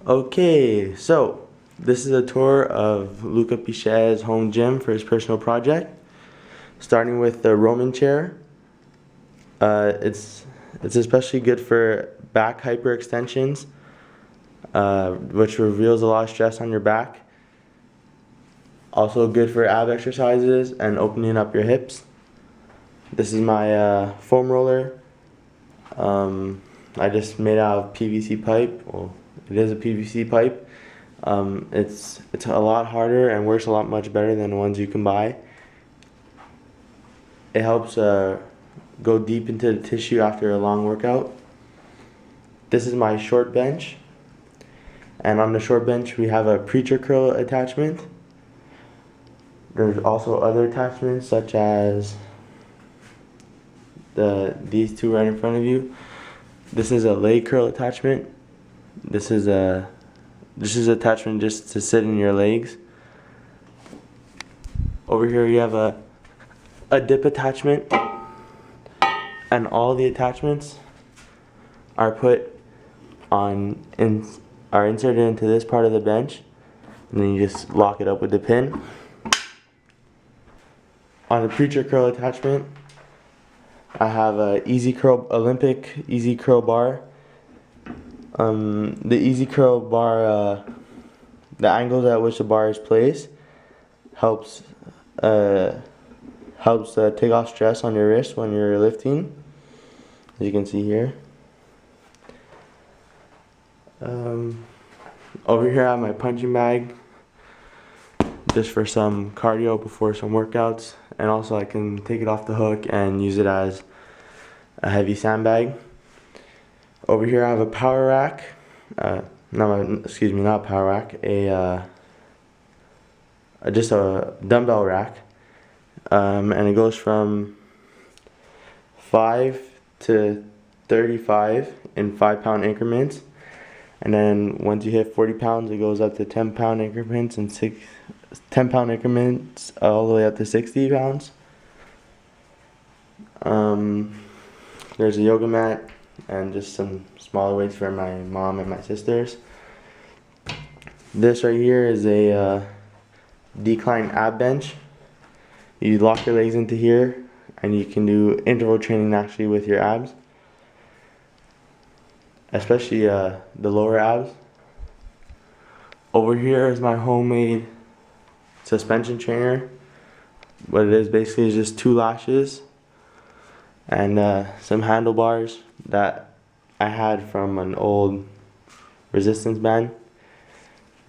Okay, so this is a tour of Luca Pichet's home gym for his personal project. Starting with the Roman chair. It's especially good for back hyperextensions, which reveals a lot of stress on your back. Also good for ab exercises and opening up your hips. This is my foam roller. I just made out of PVC pipe. Well, it is a PVC pipe. It's a lot harder and works a lot much better than the ones you can buy. It helps go deep into the tissue after a long workout. This is my short bench, and on the short bench we have a preacher curl attachment. There's also other attachments such as these two right in front of you. This is a leg curl attachment. This is attachment just to sit in your legs. Over here you have a dip attachment, and all the attachments are inserted into this part of the bench, and then you just lock it up with the pin. On the preacher curl attachment, I have a Olympic Easy Curl bar. The Easy Curl bar, the angles at which the bar is placed helps take off stress on your wrist when you're lifting, as you can see here. Over here I have my punching bag, just for some cardio before some workouts, and also I can take it off the hook and use it as a heavy sandbag. Over here I have a power rack, not power rack, just a dumbbell rack, and it goes from 5 to 35 in 5-pound increments, and then once you hit 40 pounds it goes up to 10-pound increments and 10-pound increments all the way up to 60 pounds. There's a yoga mat and just some smaller weights for my mom and my sisters. This right here is a decline ab bench. You lock your legs into here and you can do interval training actually with your abs, especially the lower abs. Over here is my homemade suspension trainer. What it is basically is just 2 lashes and some handlebars that I had from an old resistance band.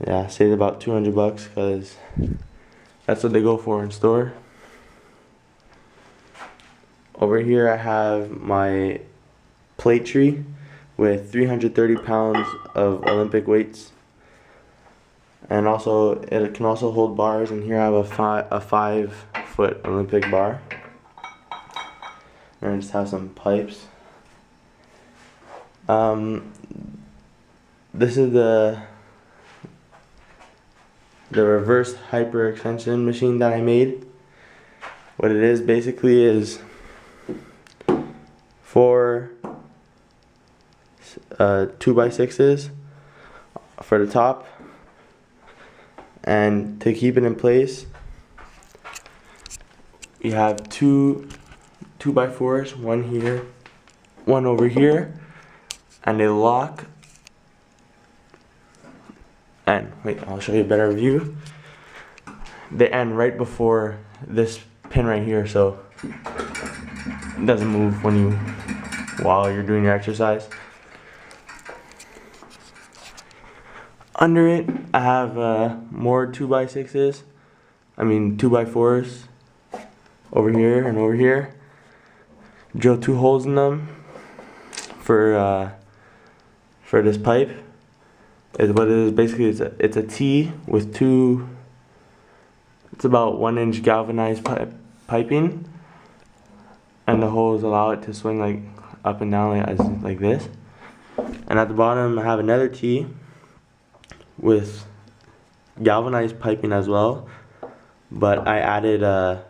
Yeah, I saved about $200 because that's what they go for in store. Over here I have my plate tree with 330 pounds of Olympic weights, and also it can also hold bars, and here I have a 5-foot Olympic bar, and I just have some pipes. This is the reverse hyperextension machine that I made. What it is basically is 4 2x6s for the top, and to keep it in place you have 2 2x4s, one here, one over here, and they lock. And wait, I'll show you a better view. They end right before this pin right here, so it doesn't move while you're doing your exercise. Under it, I have more 2x6s. 2x4s over here and over here. Drill 2 holes in them for this pipe. What it is basically, it's a T with 2. It's about 1-inch galvanized piping, and the holes allow it to swing like up and down like this. And at the bottom I have another T with galvanized piping as well, but I added a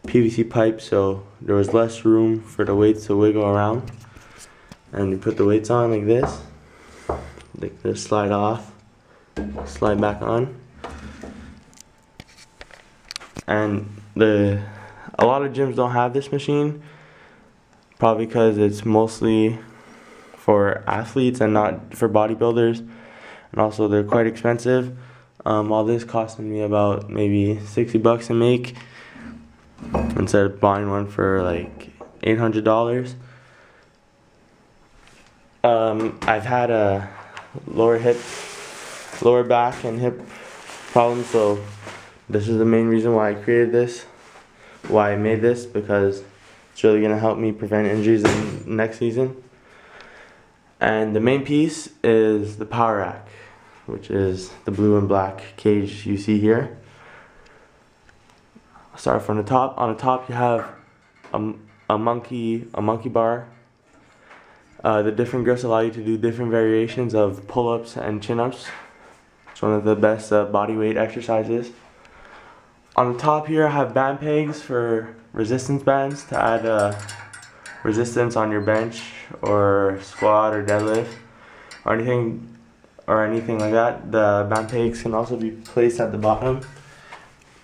PVC pipe so there was less room for the weights to wiggle around. And you put the weights on like this. They just slide off, slide back on. And a lot of gyms don't have this machine, probably because it's mostly for athletes and not for bodybuilders, and also they're quite expensive. All this costing me about maybe $60 to make, instead of buying one for like $800. I've had a lower back and hip problem, so this is the main reason why I created this, why I made this, because it's really gonna help me prevent injuries in next season. And the main piece is the power rack, which is the blue and black cage you see here. I'll start from the top. On the top you have a monkey bar. The different grips allow you to do different variations of pull-ups and chin-ups. It's one of the best body weight exercises. On the top here I have band pegs for resistance bands to add resistance on your bench or squat or deadlift or anything like that. The band pegs can also be placed at the bottom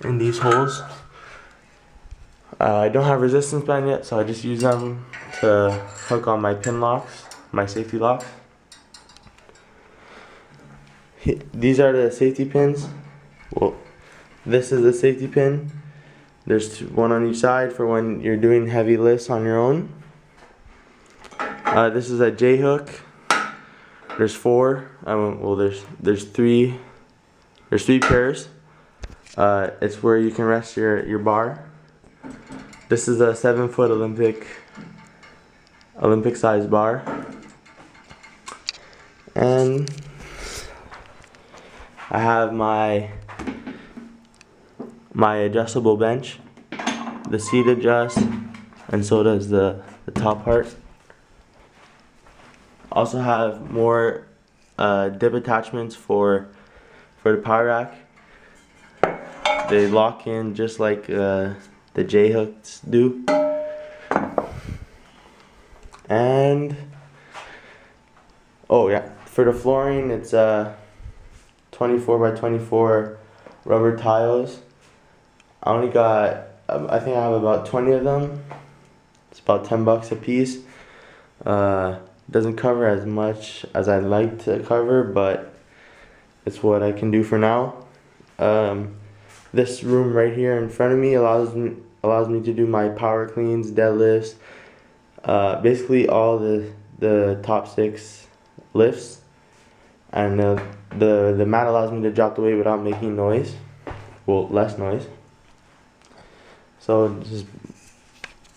in these holes. I don't have resistance band yet, so I just use them to hook on my pin locks, my safety locks. These are the safety pins. Well, this is the safety pin. There's one on each side for when you're doing heavy lifts on your own. This is a J hook. There's four. Well, there's three. There's three pairs. It's where you can rest your bar. This is a 7-foot Olympic size bar. And I have my adjustable bench. The seat adjusts, and so does the top part. Also have more dip attachments for the power rack. They lock in just like the J hooks do. And oh yeah, for the flooring it's 24 by 24 rubber tiles. I only got, I think I have about 20 of them. It's about $10 a piece. Doesn't cover as much as I'd like to cover, but it's what I can do for now. This room right here in front of me allows me to do my power cleans, deadlifts, basically all the top 6 lifts, and the mat allows me to drop the weight without making noise, well, less noise. So just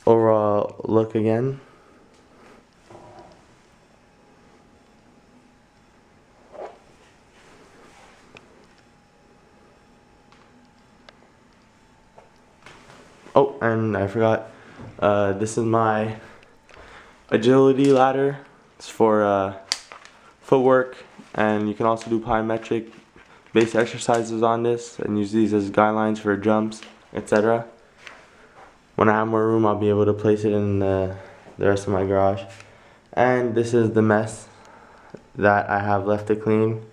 overall look again. Oh, and I forgot, this is my agility ladder. It's for footwork, and you can also do plyometric based exercises on this and use these as guidelines for jumps, etc. When I have more room, I'll be able to place it in the rest of my garage. And this is the mess that I have left to clean.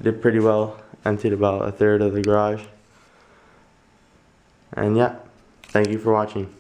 Did pretty well, emptied about 1/3 of the garage. And yeah, thank you for watching.